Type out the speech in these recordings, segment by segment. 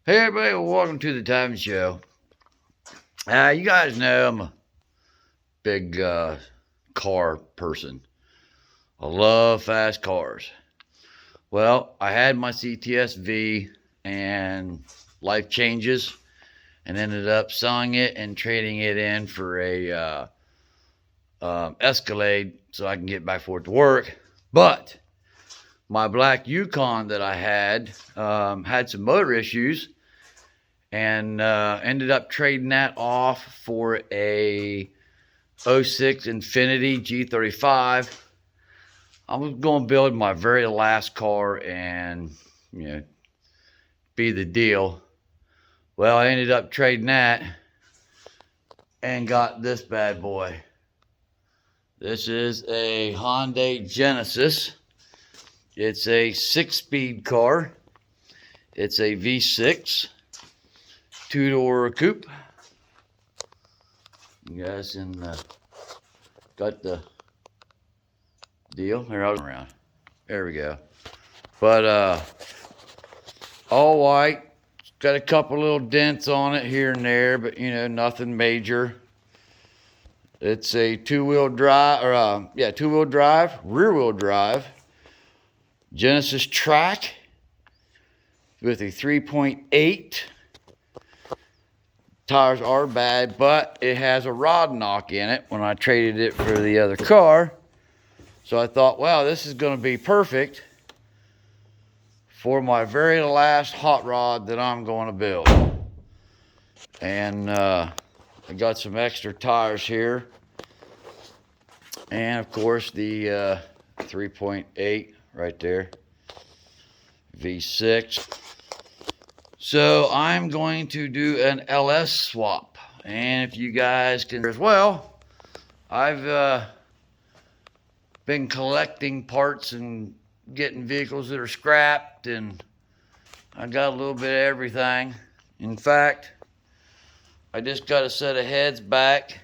Hey everybody, welcome to the Time Show. You guys know I'm a big car person. I love fast cars. Well, I had my CTS-V and life changes and ended up selling it and trading it in for a Escalade so I can get back for it to work. But my black Yukon that I had had some motor issues and ended up trading that off for a '06 Infiniti G35. I was going to build my very last car and, be the deal. Well, I ended up trading that and got this bad boy. This is a Hyundai Genesis. It's a 6-speed car. It's a V6, 2-door coupe. You guys got the deal? Here, I was around. There we go. But all white. Got a couple little dents on it here and there, but nothing major. It's a two-wheel drive, rear-wheel drive Genesis track with a 3.8. Tires are bad, but it has a rod knock in it when I traded it for the other car. So I thought, wow, this is going to be perfect for my very last hot rod that I'm going to build. And I got some extra tires here. And of course the 3.8 right there, V6. So I'm going to do an LS swap. And if you guys can as well, I've been collecting parts and getting vehicles that are scrapped, and I got a little bit of everything. In fact, I just got a set of heads back.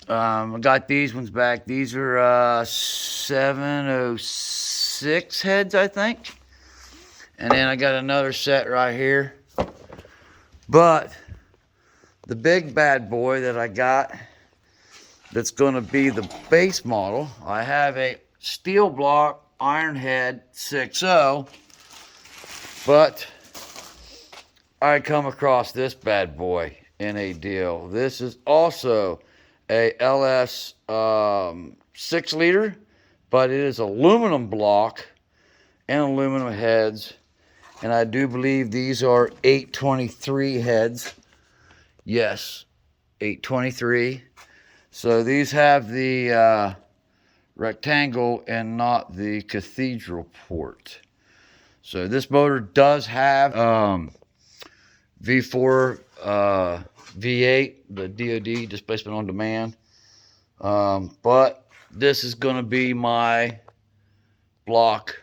I got these ones back. These are 706 heads, I think. And then I got another set right here. But the big bad boy that I got, that's going to be the base model, I have a steel block iron head 6.0, but I come across this bad boy in a deal. This is also a LS 6-liter, but it is aluminum block and aluminum heads, and I do believe these are 823 heads. Yes, 823. So these have the rectangle and not the cathedral port. So this motor does have V4 V8, the DOD, displacement on demand. But this is going to be my block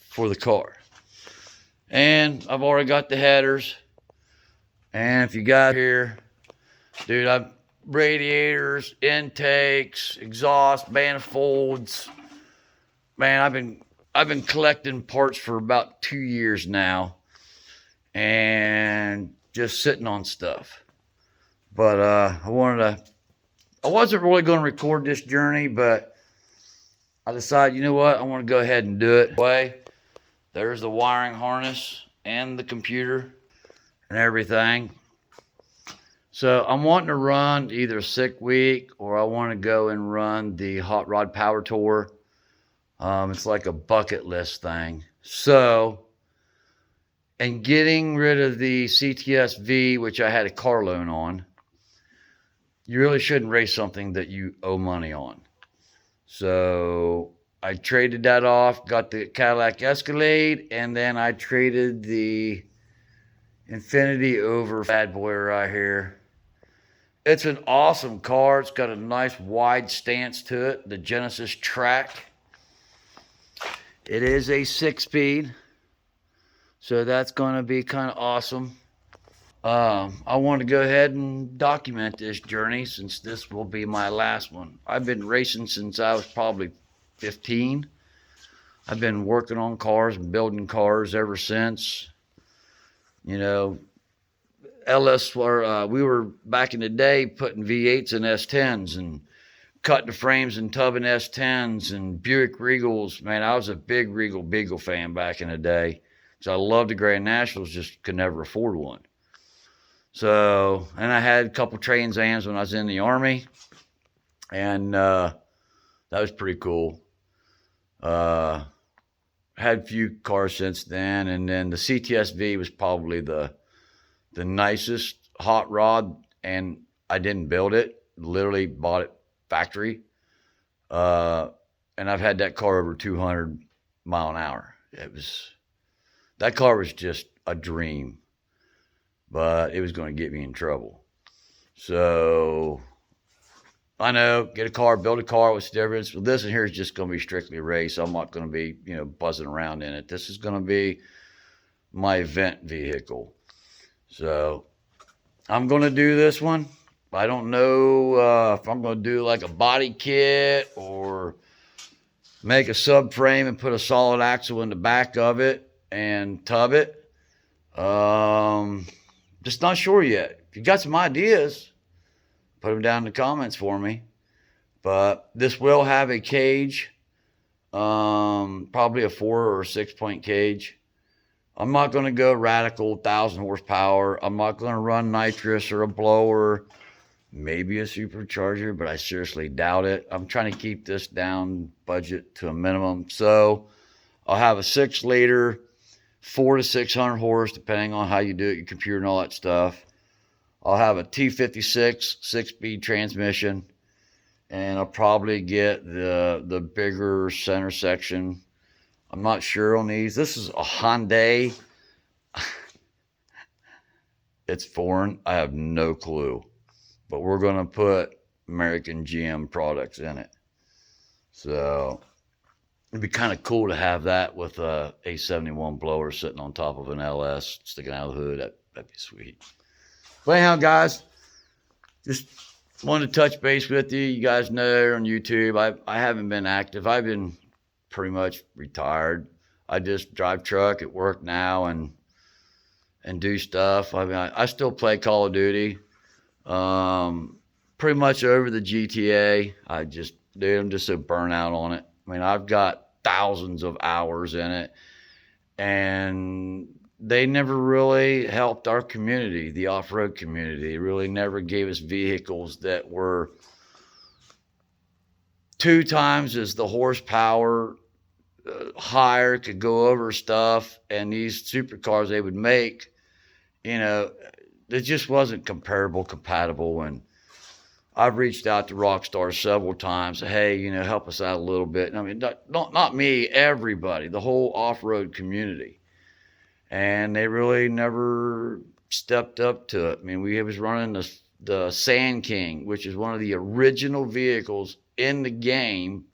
for the car. And I've already got the headers. And if you got here, dude, I've radiators, intakes, exhaust, manifolds. Man, I've been collecting parts for about 2 years now, and just sitting on stuff. But I wasn't really going to record this journey, but I decided, you know what, I want to go ahead and do it. There's the wiring harness and the computer and everything. So I'm wanting to run either Sick Week, or I want to go and run the Hot Rod Power Tour. It's like a bucket list thing. So, and getting rid of the CTS-V, which I had a car loan on, you really shouldn't race something that you owe money on. So I traded that off, got the Cadillac Escalade, and then I traded the Infiniti over bad boy right here. It's an awesome car. It's got a nice wide stance to it, the Genesis track. It is a 6-speed, so that's going to be kind of awesome. I want to go ahead and document this journey, since this will be my last one. I've been racing since I was probably 15. I've been working on cars and building cars ever since. You know, LS, or we were back in the day putting V8s in S10s and cutting the frames and tubbing S10s and Buick Regals. Man, I was a big Regal Beagle fan back in the day. So I loved the Grand Nationals, just could never afford one. So, and I had a couple Trans Ams when I was in the Army, and that was pretty cool. Had a few cars since then, and then the CTSV was probably the nicest hot rod, and I didn't build it. Literally bought it factory. And I've had that car over 200 mile an hour. That car was just a dream, but it was going to get me in trouble. So I know, get a car, build a car. What's the difference? Well, this one here is just going to be strictly a race. I'm not going to be, buzzing around in it. This is going to be my event vehicle. So I'm going to do this one. I don't know if I'm going to do like a body kit or make a subframe and put a solid axle in the back of it and tub it. Just not sure yet. If you got some ideas, put them down in the comments for me. But this will have a cage, probably a 4 or 6 point cage. I'm not going to go radical 1,000 horsepower. I'm not going to run nitrous or a blower, maybe a supercharger, but I seriously doubt it. I'm trying to keep this down budget to a minimum. So I'll have a 6-liter, 400 to 600 horse, depending on how you do it, your computer and all that stuff. I'll have a T56 6-speed transmission, and I'll probably get the bigger center section. I'm not sure on these. This is a Hyundai. It's foreign. I have no clue. But we're going to put American GM products in it. So it'd be kind of cool to have that with a A71 blower sitting on top of an LS sticking out of the hood. That'd be sweet. But anyhow, guys, just wanted to touch base with you. You guys know on YouTube, I haven't been active. I've been pretty much retired. I just drive truck at work now and do stuff. I mean, I still play Call of Duty. Pretty much over the GTA. I'm just so burnt out on it. I mean, I've got thousands of hours in it, and they never really helped our community, the off-road community. They really never gave us vehicles that were 2 times as the horsepower, higher, could go over stuff. And these supercars they would make, it just wasn't compatible. And I've reached out to Rockstar several times. Hey, help us out a little bit. I mean, not me, everybody, the whole off-road community. And they really never stepped up to it. I mean, we was running the Sand King, which is one of the original vehicles in the game.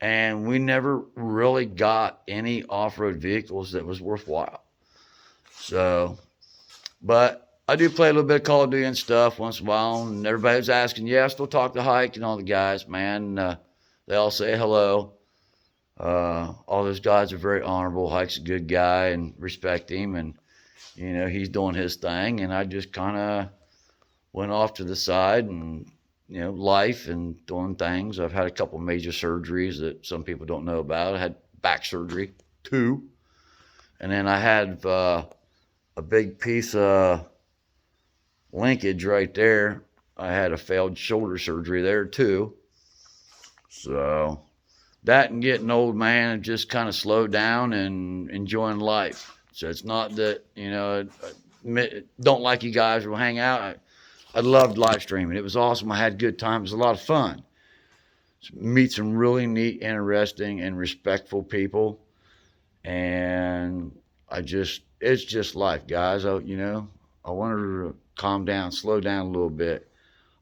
And we never really got any off-road vehicles that was worthwhile. So, but I do play a little bit of Call of Duty and stuff once in a while, and everybody was asking, I still talk to Hike and all the guys, man. They all say hello. All those guys are very honorable. Hike's a good guy and respect him, and, he's doing his thing, and I just kind of went off to the side and, life and doing things. I've had a couple major surgeries that some people don't know about. I had back surgery, 2. And then I had a big piece of linkage right there. I had a failed shoulder surgery there too. So that and getting old, man, just kind of slowed down and enjoying life. So it's not that, don't like you guys will hang out. I loved live streaming. It was awesome. I had a good time. It was a lot of fun. Meet some really neat, interesting, and respectful people. And it's just life, guys. I wanted to calm down, slow down a little bit.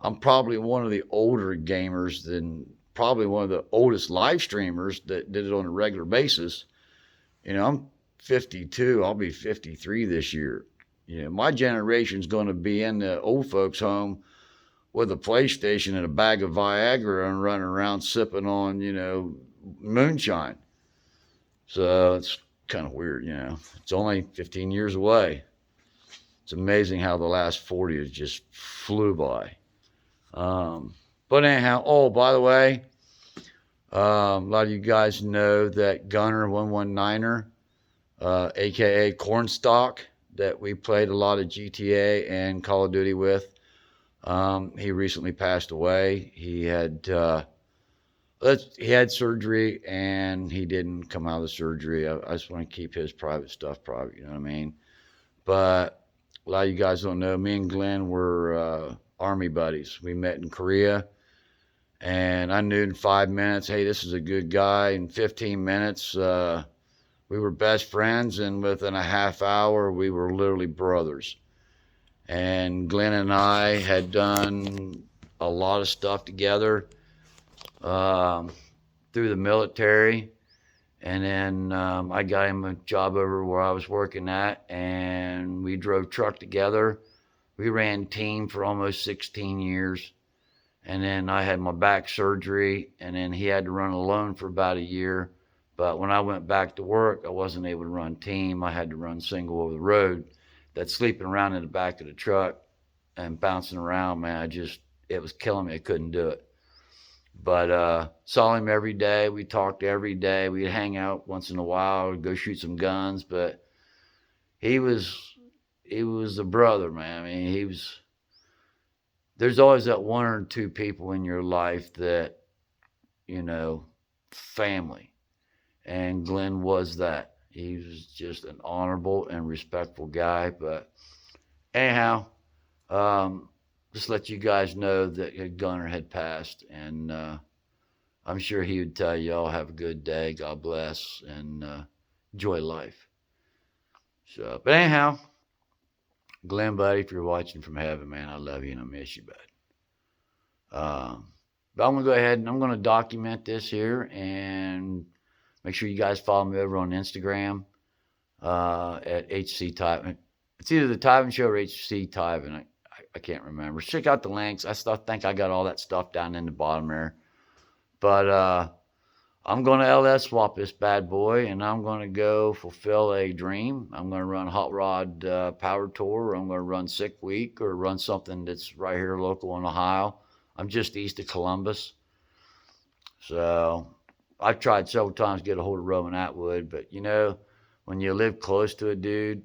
I'm probably one of the older gamers than probably one of the oldest live streamers that did it on a regular basis. I'm 52. I'll be 53 this year. My generation's going to be in the old folks' home with a PlayStation and a bag of Viagra and running around sipping on, moonshine. So it's kind of weird, It's only 15 years away. It's amazing how the last 40 has just flew by. But anyhow, oh, by the way, a lot of you guys know that Gunner 119er, aka Cornstalk, that we played a lot of GTA and Call of Duty with. He recently passed away. He had surgery and he didn't come out of the surgery. I just want to keep his private stuff private, you know what I mean? But a lot of you guys don't know, me and Glenn were Army buddies. We met in Korea, and I knew in 5 minutes, hey, this is a good guy. In 15 minutes, we were best friends, and within a half hour, we were literally brothers. And Glenn and I had done a lot of stuff together through the military. And then I got him a job over where I was working at, and we drove truck together. We ran team for almost 16 years. And then I had my back surgery, and then he had to run alone for about a year. But when I went back to work, I wasn't able to run team. I had to run single over the road. That sleeping around in the back of the truck and bouncing around, man, it was killing me. I couldn't do it. But saw him every day. We talked every day. We'd hang out once in a while, go shoot some guns. But he was a brother, man. I mean, there's always that one or two people in your life that, family. And Glenn was that. He was just an honorable and respectful guy. But anyhow, just let you guys know that Gunner had passed, and I'm sure he would tell you all have a good day, God bless, and enjoy life. So, but anyhow, Glenn, buddy, if you're watching from heaven, man, I love you and I miss you, bud. But I'm gonna go ahead and I'm gonna document this here, and make sure you guys follow me over on Instagram at HC Tyven. It's either the Tyven Show or HC Tyven. I can't remember. Check out the links. I still think I got all that stuff down in the bottom there. But I'm going to LS swap this bad boy, and I'm going to go fulfill a dream. I'm going to run Hot Rod Power Tour, or I'm going to run Sick Week, or run something that's right here local in Ohio. I'm just east of Columbus. So I've tried several times to get a hold of Roman Atwood, but when you live close to a dude,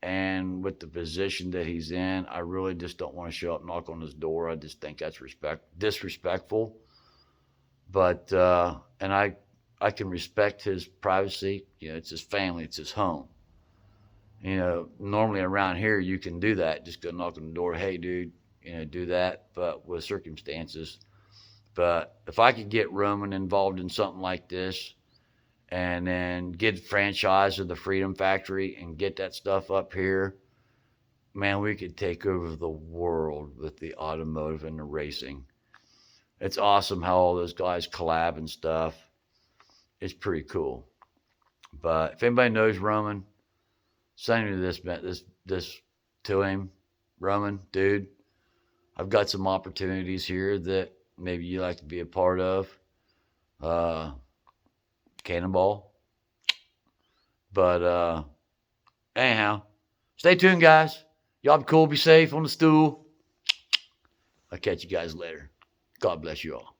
and with the position that he's in, I really just don't want to show up, knock on his door. I just think that's disrespectful. But and I can respect his privacy. It's his family, it's his home. Normally around here you can do that. Just go knock on the door. Hey, dude, do that. But with circumstances. But if I could get Roman involved in something like this, and then get franchise of the Freedom Factory and get that stuff up here, man, we could take over the world with the automotive and the racing. It's awesome how all those guys collab and stuff. It's pretty cool. But if anybody knows Roman, send me this to him. Roman, dude, I've got some opportunities here that maybe you like to be a part of. Cannonball. But anyhow, stay tuned, guys. Y'all be cool, be safe on the stool. I'll catch you guys later. God bless you all.